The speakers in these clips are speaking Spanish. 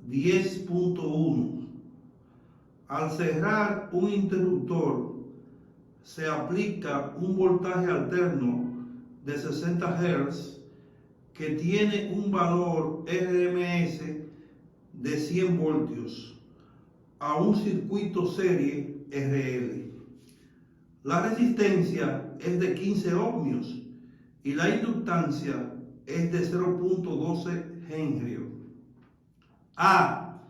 10.1. Al cerrar un interruptor, se aplica un voltaje alterno de 60 Hz que tiene un valor RMS de 100 voltios a un circuito serie RL. La resistencia es de 15 ohmios y la inductancia es de 0.12 henry. A.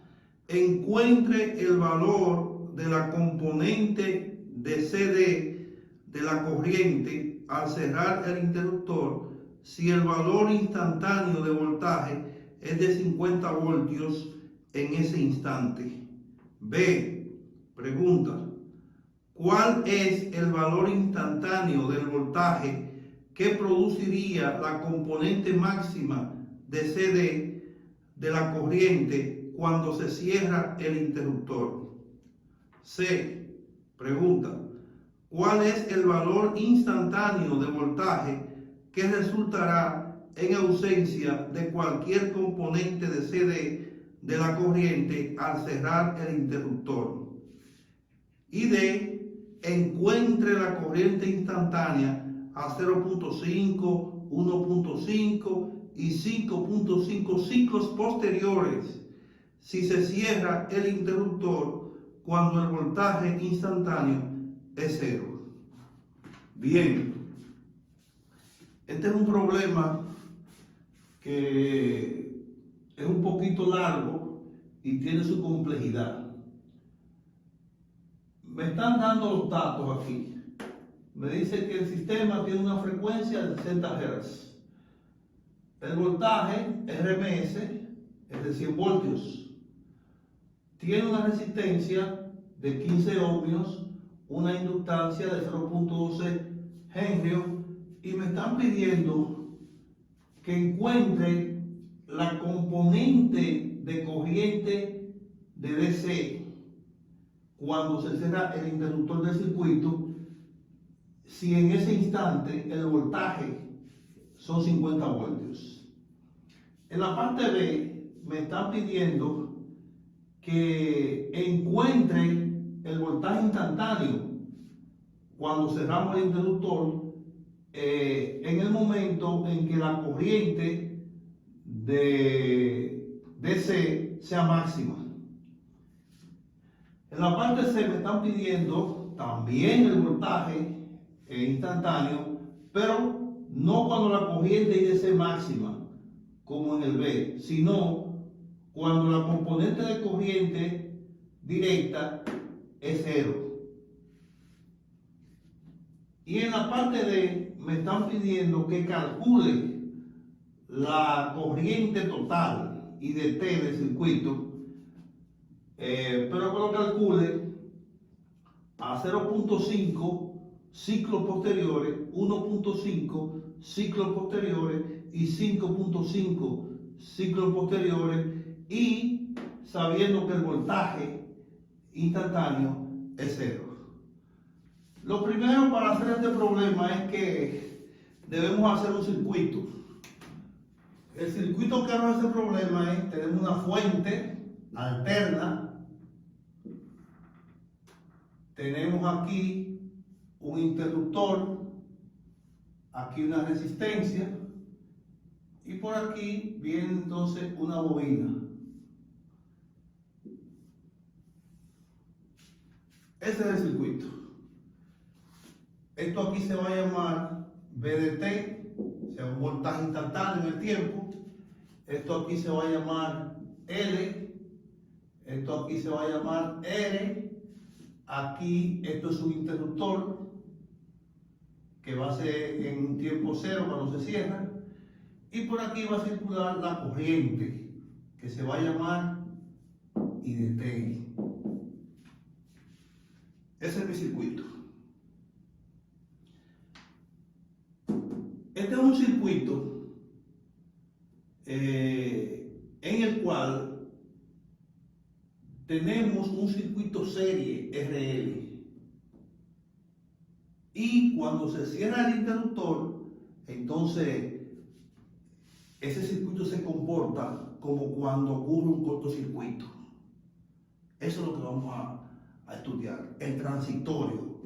Encuentre el valor de la componente de CD de la corriente al cerrar el interruptor si el valor instantáneo de voltaje es de 50 voltios en ese instante. B. Pregunta: ¿cuál es el valor instantáneo del voltaje que produciría la componente máxima de CD de la corriente cuando se cierra el interruptor? C. Pregunta: ¿cuál es el valor instantáneo de voltaje que resultará en ausencia de cualquier componente de CD de la corriente al cerrar el interruptor? Y D. Encuentre la corriente instantánea a 0.5, 1.5 y 5.5 ciclos posteriores si se cierra el interruptor cuando el voltaje instantáneo es cero. Bien, este es un problema que es un poquito largo y tiene su complejidad. Me están dando los datos aquí. Me dice que el sistema tiene una frecuencia de 60 Hz. El voltaje RMS es de 100 voltios. Tiene una resistencia de 15 ohmios, una inductancia de 0.12 henry y me están pidiendo que encuentre la componente de corriente de DC cuando se cierra el interruptor del circuito, si en ese instante el voltaje son 50 voltios. En la parte B me están pidiendo que encuentre el voltaje instantáneo cuando cerramos el interruptor en el momento en que la corriente de DC sea máxima. En la parte C me están pidiendo también el voltaje instantáneo, pero no cuando la corriente es DC máxima, como en el B, sino cuando la componente de corriente directa es cero. Y en la parte D me están pidiendo que calcule la corriente total y de T del circuito, pero que lo calcule a 0.5 ciclos posteriores, 1.5 ciclos posteriores y 5.5 ciclos posteriores, y sabiendo que el voltaje instantáneo es cero. Lo primero para hacer este problema es que debemos hacer un circuito. El circuito que hace ese problema es: tenemos una fuente alterna, tenemos aquí un interruptor, aquí una resistencia, y por aquí viene entonces una bobina. Ese es el circuito. Esto aquí se va a llamar VDT, o sea, un voltaje instantáneo en el tiempo. Esto aquí se va a llamar L, esto aquí se va a llamar R. Aquí esto es un interruptor que va a ser en un tiempo cero cuando se cierra, y por aquí va a circular la corriente que se va a llamar IDT. Ese es mi circuito. Este es un circuito en el cual tenemos un circuito serie RL, y cuando se cierra el interruptor, entonces ese circuito se comporta como cuando ocurre un cortocircuito. Eso es lo que vamos a estudiar, el transitorio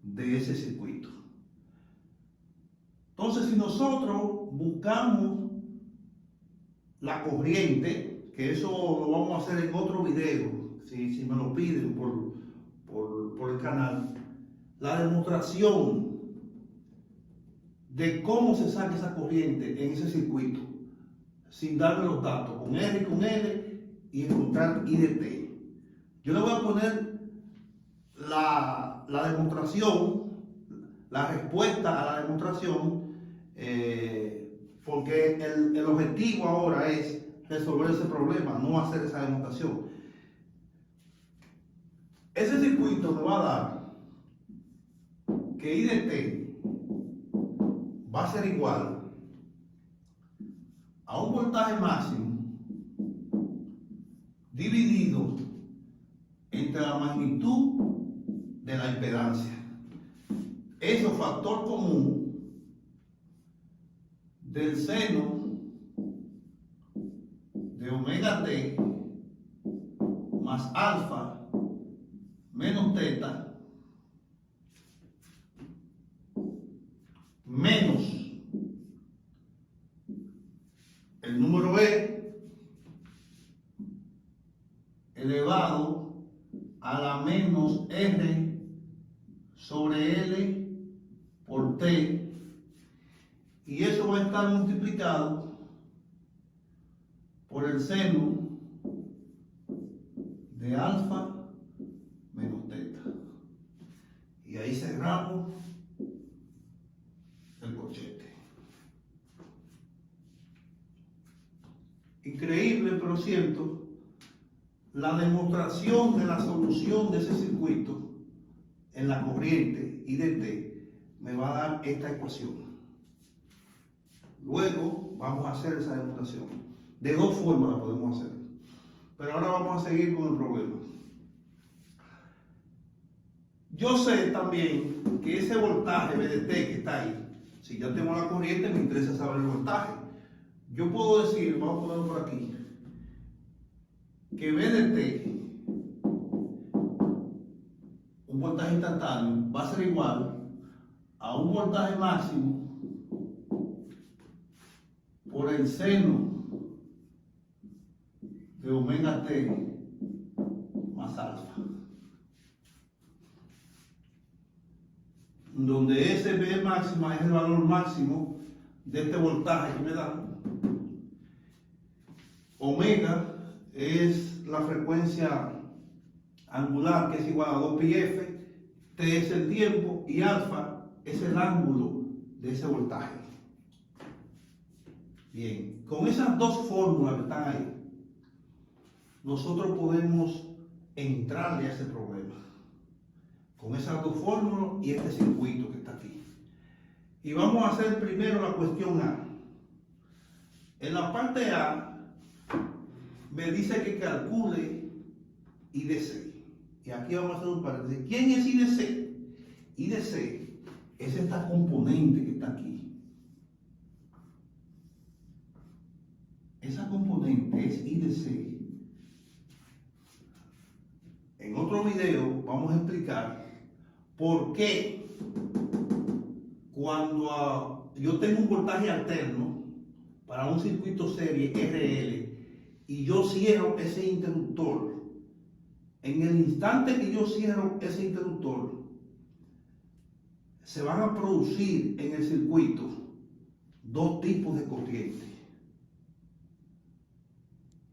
de ese circuito. Entonces, si nosotros buscamos la corriente, que eso lo vamos a hacer en otro video, si me lo piden por el canal, la demostración de cómo se saca esa corriente en ese circuito, sin darme los datos, con R y con L, y encontrar I de T. Yo le voy a poner la demostración, la respuesta a la demostración, porque el objetivo ahora es resolver ese problema, no hacer esa demostración. Ese circuito me va a dar que I de T va a ser igual a un voltaje máximo dividido entre la magnitud de la impedancia. Eso es factor común del seno de omega t más alfa menos teta menos el número E elevado a la menos R sobre L por T, y eso va a estar multiplicado por el seno de alfa menos teta. Y ahí cerramos el corchete. Increíble, pero cierto, la demostración de la solución de ese circuito en la corriente I de T me va a dar esta ecuación. Luego vamos a hacer esa demostración. De dos formas la podemos hacer. Pero ahora vamos a seguir con el problema. Yo sé también que ese voltaje VDT que está ahí, si ya tengo la corriente, me interesa saber el voltaje. Yo puedo decir, vamos a ponerlo por aquí, que VDT, un voltaje instantáneo, va a ser igual a un voltaje máximo por el seno de omega t más alfa, donde ese V máxima es el valor máximo de este voltaje que me da. Omega es la frecuencia angular, que es igual a 2πf, T es el tiempo y alfa es el ángulo de ese voltaje. Bien, con esas dos fórmulas que están ahí, nosotros podemos entrarle a ese problema. Con esas dos fórmulas y este circuito que está aquí. Y vamos a hacer primero la cuestión A. En la parte A me dice que calcule I de C. Y aquí vamos a hacer un paréntesis. ¿Quién es I de C? I de C es esta componente que está aquí. Esa componente es I de C. En otro video vamos a explicar por qué cuando yo tengo un voltaje alterno para un circuito serie RL y yo cierro ese interruptor, en el instante que yo cierro ese interruptor, se van a producir en el circuito dos tipos de corriente.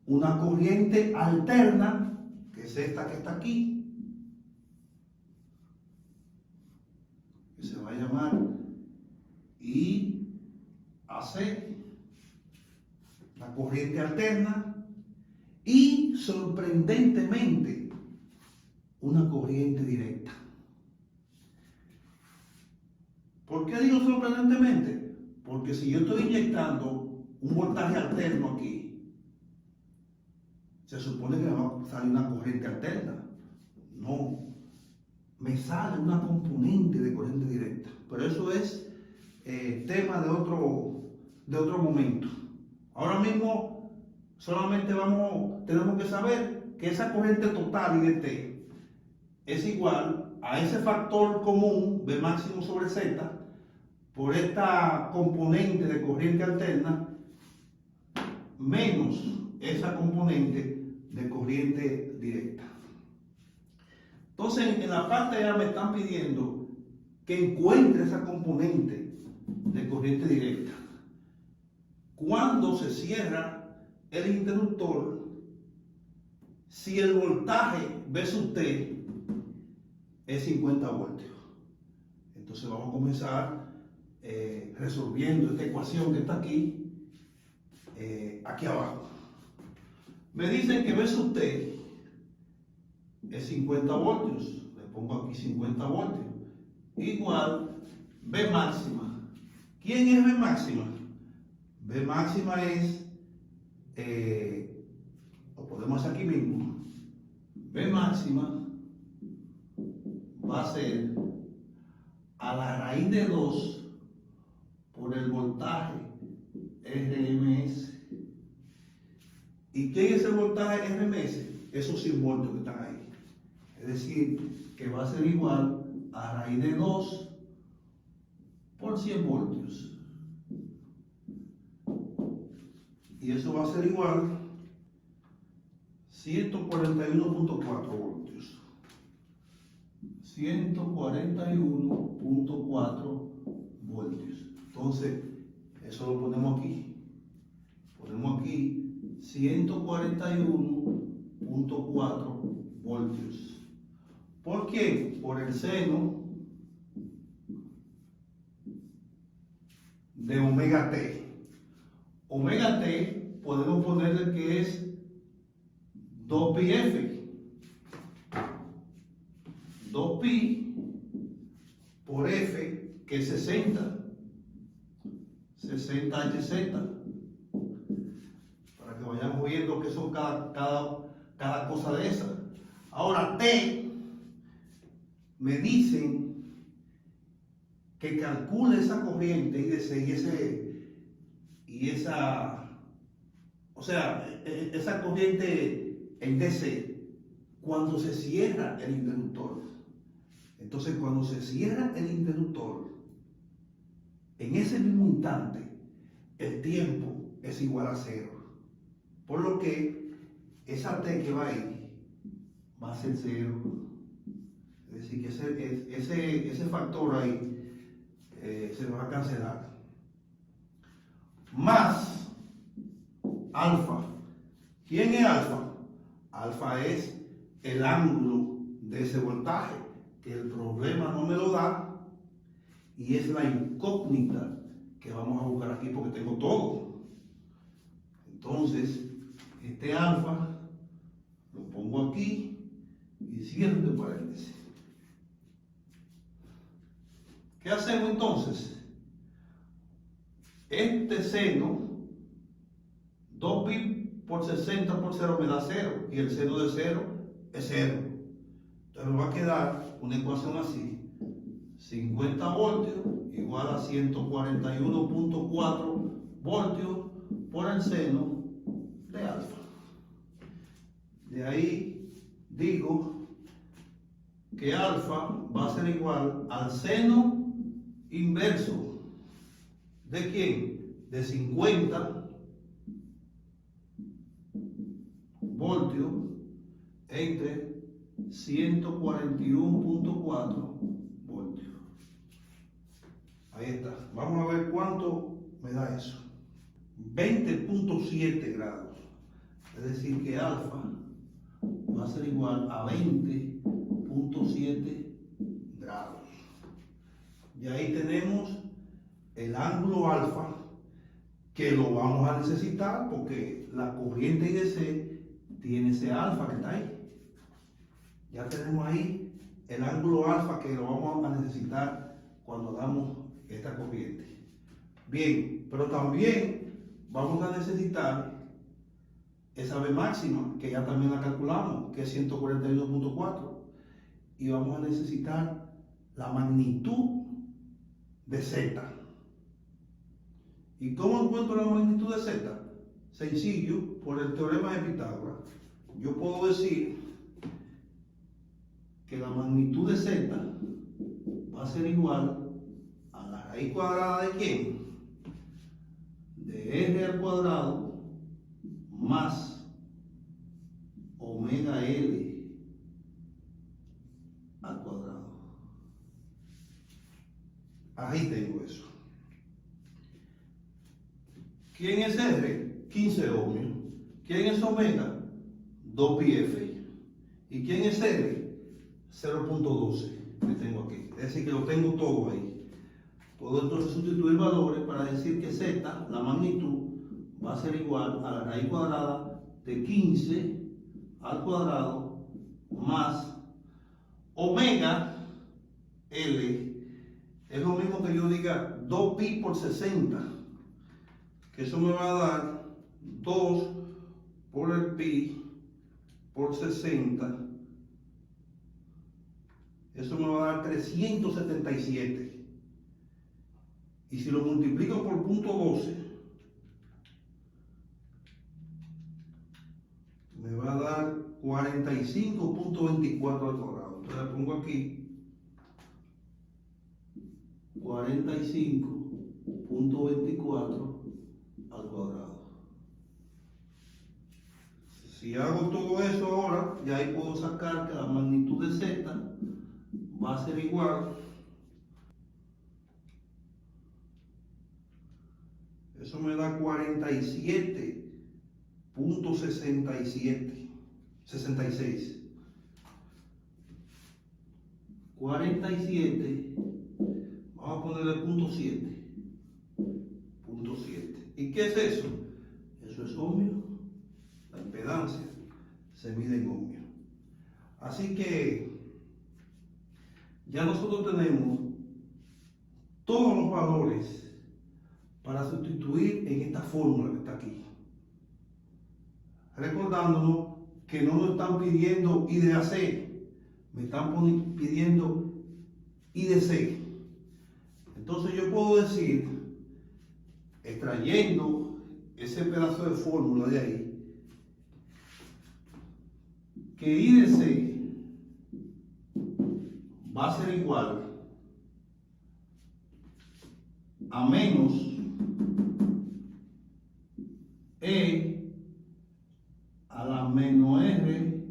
Una corriente alterna, que es esta que está aquí, que se va a llamar IAC, la corriente alterna, y sorprendentemente una corriente directa. ¿Por qué digo sorprendentemente? Porque si yo estoy inyectando un voltaje alterno aquí, se supone que me va a salir una corriente alterna. No, me sale una componente de corriente directa. Pero eso es tema de otro momento. Ahora mismo solamente tenemos que saber que esa corriente total I de T es igual a ese factor común B máximo sobre Z por esta componente de corriente alterna menos esa componente de corriente directa. Entonces, en la parte A me están pidiendo que encuentre esa componente de corriente directa. Cuando se cierra el interruptor, si el voltaje V sub T es 50 voltios. Entonces vamos a comenzar resolviendo esta ecuación que está aquí, aquí abajo. Me dicen que V sub T es 50 voltios. Le pongo aquí 50 voltios. Igual V máxima. ¿Quién es V máxima? V máxima es, lo podemos hacer aquí mismo. V máxima va a ser a la raíz de 2 por el voltaje RMS. ¿Y qué es el voltaje RMS? Esos 100 voltios que están ahí. Es decir, que va a ser igual a raíz de 2 por 100 voltios. Y eso va a ser igual a 141.4 voltios. 141.4 voltios. Entonces, eso lo ponemos aquí. Ponemos aquí 141.4 voltios. ¿Por qué? Por el seno de omega T. Omega T podemos ponerle que es 2πf. 2pi por F, que es 60. 60 Hz. Para que vayamos viendo qué son cada cosa de esas. Ahora, T, me dicen que calcule esa corriente esa corriente en DC cuando se cierra el interruptor. Entonces, cuando se cierra el interruptor, en ese mismo instante, el tiempo es igual a 0. Por lo que esa T que va ahí va a ser 0. Es decir, que ese factor ahí se va a cancelar. Más alfa. ¿Quién es alfa? Alfa es el ángulo de ese voltaje, que el problema no me lo da, y es la incógnita que vamos a buscar aquí porque tengo todo. Entonces, este alfa lo pongo aquí y cierro entre paréntesis. ¿Qué hacemos entonces? Este seno, 2pi por 60 por 0 me da 0, y el seno de 0 es 0. Entonces me va a quedar una ecuación así: 50 voltios igual a 141.4 voltios por el seno de alfa. De ahí digo que alfa va a ser igual al seno inverso. ¿De quién? De 50 voltios entre 141.4 voltios. Ahí está. Vamos a ver cuánto me da eso. 20.7 grados. Es decir, que alfa va a ser igual a 20.7 grados. Y ahí tenemos el ángulo alfa, que lo vamos a necesitar porque la corriente IDC tiene ese alfa que está ahí. Ya tenemos ahí el ángulo alfa que lo vamos a necesitar cuando damos esta corriente. Bien, pero también vamos a necesitar esa V máxima, que ya también la calculamos, que es 141.4. Y vamos a necesitar la magnitud de Z. ¿Y cómo encuentro la magnitud de Z? sencillo, por el teorema de Pitágoras, yo puedo decir que la magnitud de z va a ser igual a la raíz cuadrada de ¿quién? De r al cuadrado más omega l al cuadrado. Ahí tengo eso. ¿Quién es R? 15 ohmios. ¿Quién es omega? 2 πf. ¿Y quién es R? 0.12 que tengo aquí. Es decir, que lo tengo todo ahí. Puedo entonces sustituir valores para decir que Z, la magnitud, va a ser igual a la raíz cuadrada de 15 al cuadrado más omega L. Es lo mismo que yo diga 2pi por 60, que eso me va a dar 2 por el pi por 60. Eso me va a dar 377. Y si lo multiplico por 0.12, me va a dar 45.24 al cuadrado. Entonces le pongo aquí 45.24 al cuadrado. Si hago todo eso ahora, ya ahí puedo sacar que la magnitud de z va a ser igual. Eso me da 66. 47, vamos a ponerle punto 7. ¿Y qué es eso? Eso es ohmio. La impedancia se mide en ohmio. Así que ya nosotros tenemos todos los valores para sustituir en esta fórmula que está aquí. Recordándonos que no nos están pidiendo I de AC, me están pidiendo I de C. Entonces yo puedo decir, extrayendo ese pedazo de fórmula de ahí, que I de C va a ser igual a menos E a la menos R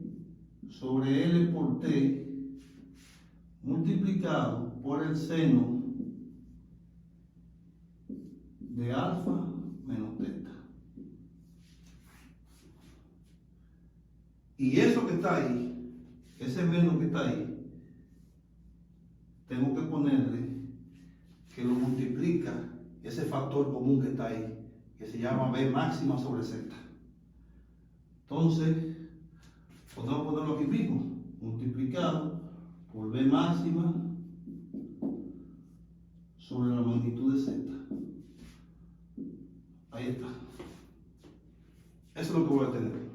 sobre L por T multiplicado por el seno de alfa menos teta. Y eso que está ahí, ese menos que está ahí, tengo que ponerle que lo multiplica ese factor común que está ahí, que se llama B máxima sobre Z. Entonces, podemos ponerlo aquí mismo, multiplicado por B máxima sobre la magnitud de Z. Ahí está. Eso es lo que voy a tener.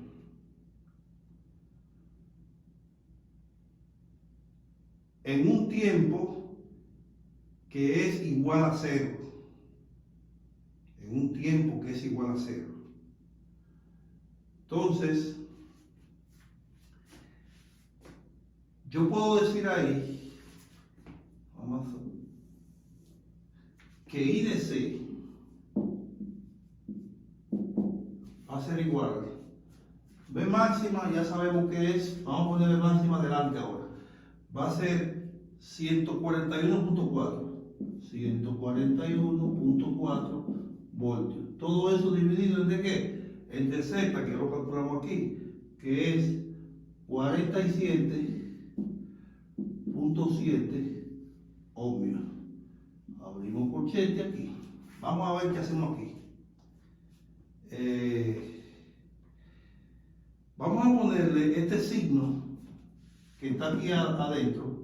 En un tiempo que es igual a 0. En un tiempo que es igual a 0. Entonces, yo puedo decir ahí, que I de C va a ser igual. B máxima ya sabemos que es, vamos a poner B máxima delante ahora. Va a ser 141.4. 141.4 voltios. Todo eso dividido entre ¿qué? Entre Z, que lo calculamos aquí, que es 47.7 ohmios. Abrimos corchete aquí. Vamos a ver qué hacemos aquí. Vamos a ponerle este signo que está aquí adentro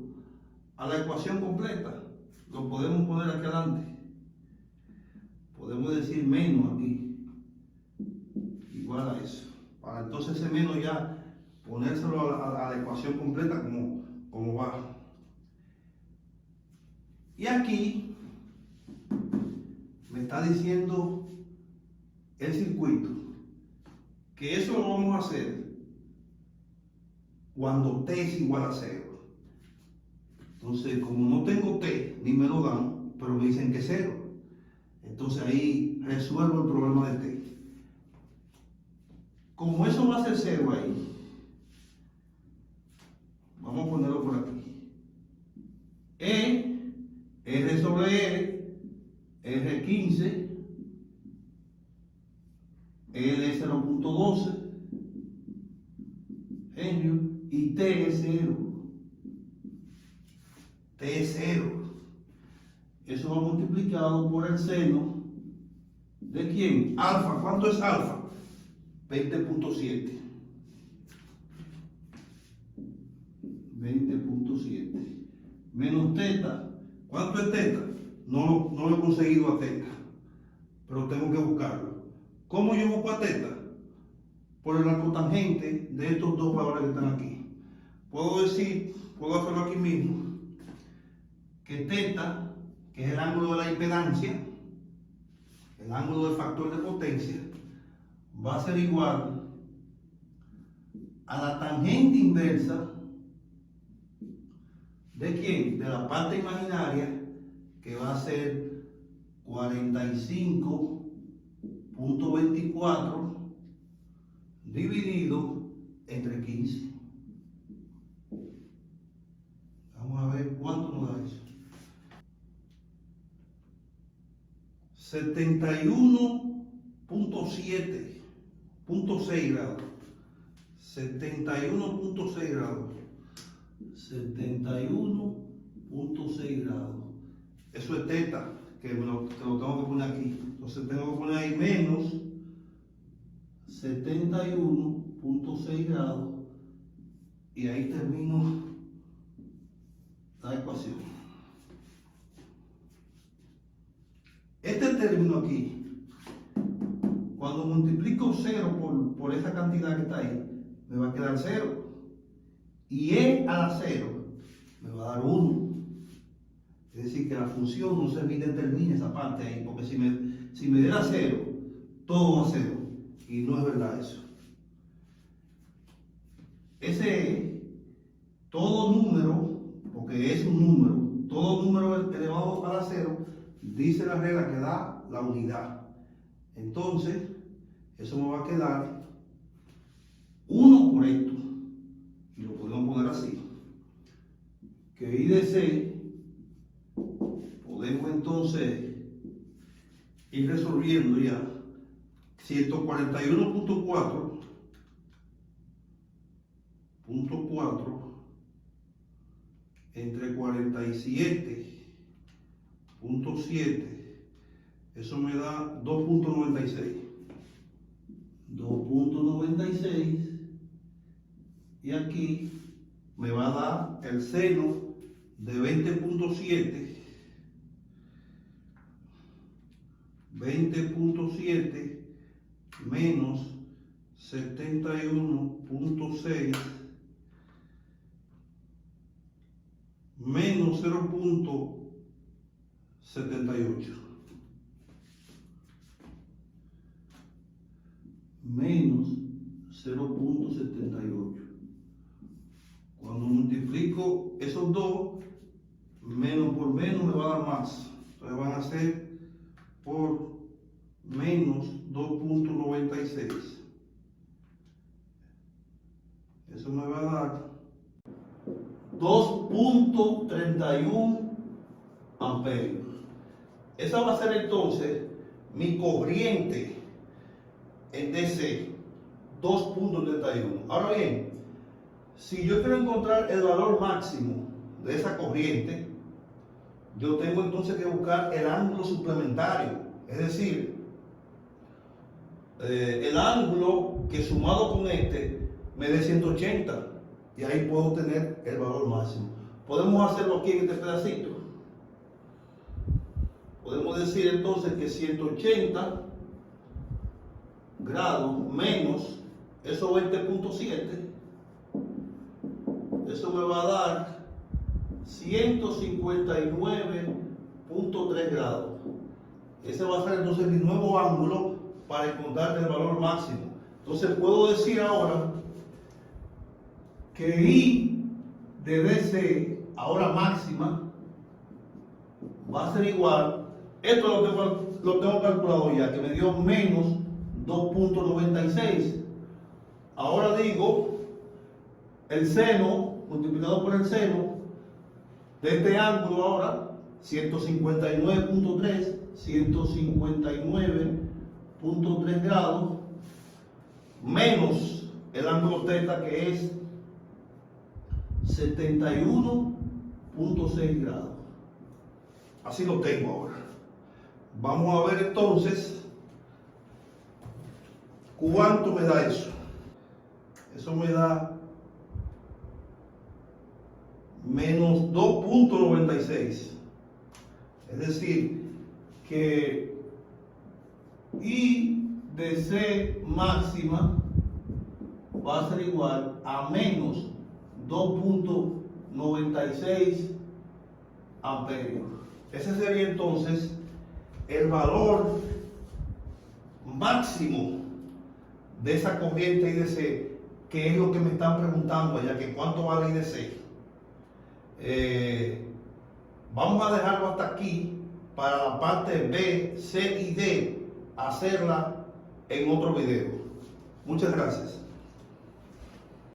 a la ecuación completa. Lo podemos poner aquí adelante. Podemos decir menos aquí, igual a eso. Para entonces ese menos ya ponérselo a la ecuación completa como va. Y aquí me está diciendo el circuito. que eso lo vamos a hacer cuando t es igual a 0. Entonces, como no tengo t, ni me lo dan, pero me dicen que es 0. Entonces ahí resuelvo el problema de t. Como eso va a ser 0 ahí, vamos a ponerlo por aquí. R sobre R15, L es 0.12 henrio y T es 0. T es 0. Eso va multiplicado por el seno ¿de quién? Alfa. ¿Cuánto es alfa? 20.7. 20.7 menos teta. ¿Cuánto es teta? No lo he conseguido a teta, pero tengo que buscarlo. ¿Cómo yo busco a teta? Por el arcotangente de estos dos valores que están aquí. Puedo hacerlo aquí mismo, que teta, que es el ángulo de la impedancia, el ángulo del factor de potencia, va a ser igual a la tangente inversa ¿de quién? De la parte imaginaria, que va a ser 45.24 dividido entre 15. Vamos a ver cuánto nos da eso. 71.6 grados. 71.6 grados. 71.6 grados. Eso es teta, que lo tengo que poner aquí. Entonces tengo que poner ahí menos 71.6 grados. Y ahí termino la ecuación. Este término aquí, cuando multiplico 0 por esa cantidad que está ahí, me va a quedar 0. Y e a la 0 me va a dar 1. Es decir, que la función no se determina esa parte ahí, porque si me diera 0, todo va a 0. Y no es verdad eso. Ese todo número, porque es un número, todo número elevado a la 0, dice la regla que da la unidad. Entonces, eso me va a quedar 1 por esto. Y lo podemos poner así. Que I de C, podemos entonces ir resolviendo ya 141.4 entre 47.7, eso me da 2.96. 2.96, y aquí me va a dar el seno de 20.7 menos 71.6 menos 0.78 menos 0.78. Cuando multiplico esos dos, menos por menos me va a dar más. Entonces van a ser por menos 2.96. Eso me va a dar 2.31 amperios. Esa va a ser entonces mi corriente en DC, 2.31. Ahora bien, si yo quiero encontrar el valor máximo de esa corriente, yo tengo entonces que buscar el ángulo suplementario, es decir, el ángulo que sumado con este me dé 180, y ahí puedo tener el valor máximo. Podemos hacerlo aquí en este pedacito. Podemos decir entonces que 180 grados menos esos 20.7, eso me va a dar 159.3 grados. Ese va a ser entonces mi nuevo ángulo para encontrar el valor máximo. Entonces puedo decir ahora que I de DC, ahora máxima, va a ser igual, esto lo tengo calculado ya, que me dio menos 2.96. Ahora digo, el seno multiplicado por el seno de este ángulo ahora, 159.3 grados, menos el ángulo θ, que es 71.6 grados. Así lo tengo ahora. Vamos a ver entonces cuánto me da eso. Eso me da menos 2.96. Es decir, que I de C máxima va a ser igual a menos 2.96 amperios. Ese sería entonces el valor máximo de esa corriente IDC, que es lo que me están preguntando allá, que cuánto vale IDC. Vamos a dejarlo hasta aquí para la parte B, C y D, hacerla en otro video. Muchas gracias.